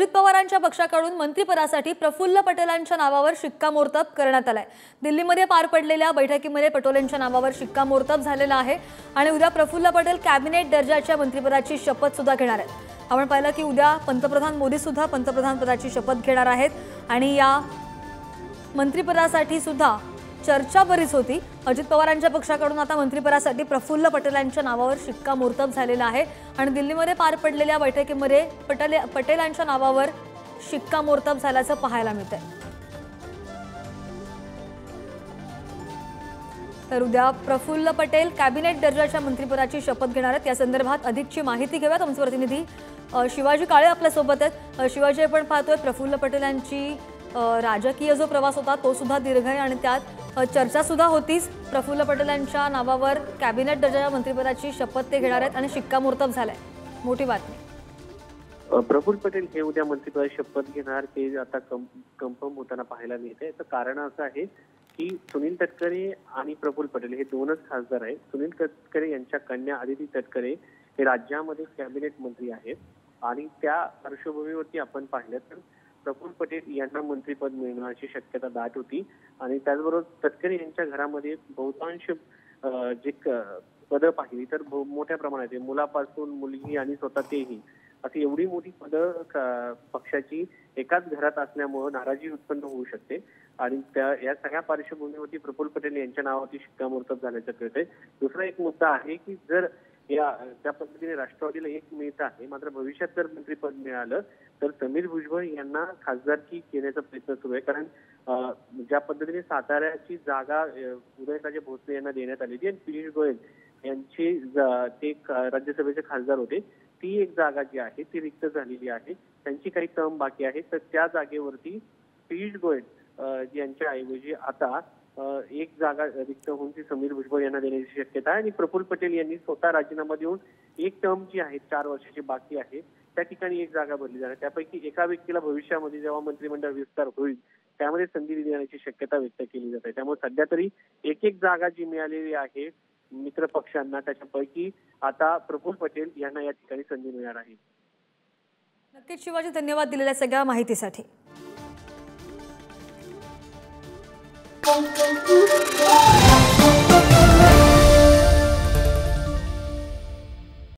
अजित पवारांच्या पक्षाकडून मंत्रिपदासाठी प्रफुल्ल पटेलांच्या नावावर शिक्कामोर्तब करण्यात आलाय। दिल्लीमध्ये पार पडलेल्या बैठकीमध्ये पटोलेंच्या नावावर शिक्कामोर्तब झालेला आहे आणि उद्या प्रफुल्ल पटेल कॅबिनेट दर्जाच्या मंत्रिपदाची शपथ सुद्धा घेणार आहेत। आपण पाहिलं की उद्या पंतप्रधान मोदी सुद्धा पंतप्रधान पदाची शपथ घेणार आहेत आणि या मंत्रिपदासाठी सुद्धा चर्चा बरीच होती। अजित पवारांच्या पक्षाकडून आता मंत्रिपदासाठी प्रफुल्ल पटेलांच्या नावावर शिक्कामोर्तब झालेला आहे आणि दिल्लीमध्ये पार पडलेल्या बैठकीमध्ये पटेलांच्या नावावर शिक्कामोर्तब झाल्याचं पाहायला मिळतंय। तर उद्या प्रफुल्ल पटेल कॅबिनेट दर्जाच्या मंत्रिपदाची शपथ घेणार आहेत। या संदर्भात अधिकची माहिती घेऊयात। आमचे प्रतिनिधी शिवाजी काळे आपल्या सोबत आहेत। शिवाजी, आपण पाहतोय प्रफुल्ल पटेलांची राजकीय जो प्रवास होता तो सुद्धा दीर्घ आहे आणि त्यात चर्चा सुद्धा होतीच। प्रफुल्ल पटेलांच्या नावावर कॅबिनेट दर्जाच्या मंत्रिपदाची शपथ ते घेणार आहेत आणि शिक्कामोर्तब झालाय, मोठी बातमी। प्रफुल्ल पटेल हे उद्या मंत्रिपदाची शपथ घेणार ते आता कन्फर्म होताना पाहायला मिळते। याचं कारण असं आहे की सुनील तटकरे आणि प्रफुल्ल पटेल हे दोनच खासदार आहेत। सुनील तटकरे यांच्या कन्या आदिती तटकरे हे राज्यामध्ये कॅबिनेट मंत्री आहेत आणि त्या पार्श्वभूमीवरती आपण पाहिलं तर प्रफुल्ल पटेल यांना मंत्रिपद मिळण्याची शक्यता दाट होती आणि त्याचबरोबर तटकरे यांच्या घरामध्ये बहुतांश जे पदं पाहिली तर मोठ्या प्रमाणात मुलापासून मुलगी आणि स्वतः तेही अशी एवढी मोठी पदं पक्षाची एकाच घरात असल्यामुळे नाराजी उत्पन्न होऊ शकते आणि या सगळ्या पार्श्वभूमीवरती प्रफुल्ल पटेल यांच्या नावावरती शिक्कामोर्तब झाल्याचं कळतंय। दुसरा एक मुद्दा आहे की जर त्या पद्धतीने राष्ट्रवादीला एक मिळत आहे, मात्र भविष्यात जर मंत्रिपद मिळालं तर समीर भुजबळ यांना खासदारकी घेण्याचा प्रयत्न सुरू आहे। कारण ज्या पद्धतीने साताऱ्याची जागा उदयनराजे भोसले यांना देण्यात आली आणि पियुष गोयल यांचे ते राज्यसभेचे खासदार होते, ती एक जागा जी आहे ती रिक्त झालेली आहे। त्यांची काही टर्म बाकी आहे, तर त्या जागेवरती पियुष गोयल यांच्या ऐवजी आता एक जागा रिक्त होऊन ती समीर भुजबळ यांना देण्याची शक्यता आहे आणि प्रफुल्ल पटेल यांनी स्वतः राजीनामा देऊन एक टर्म जी आहे 4 वर्षाची बाकी आहे त्या ठिकाणी एक जागा भरली जाणार। त्यापैकी एका व्यक्तीला भविष्यामध्ये जेव्हा मंत्रिमंडळ विस्तार होईल त्यामध्ये संधी देण्याची शक्यता व्यक्त केली जाते। त्यामुळे सध्या तरी एक जागा जी मिळालेली आहे मित्र पक्षांना त्याच्यापैकी आता प्रफुल्ल पटेल यांना या ठिकाणी संधी मिळणार आहे। नक्कीच शिवाजी, धन्यवाद दिलेल्या सगळ्या माहितीसाठी। Thank you.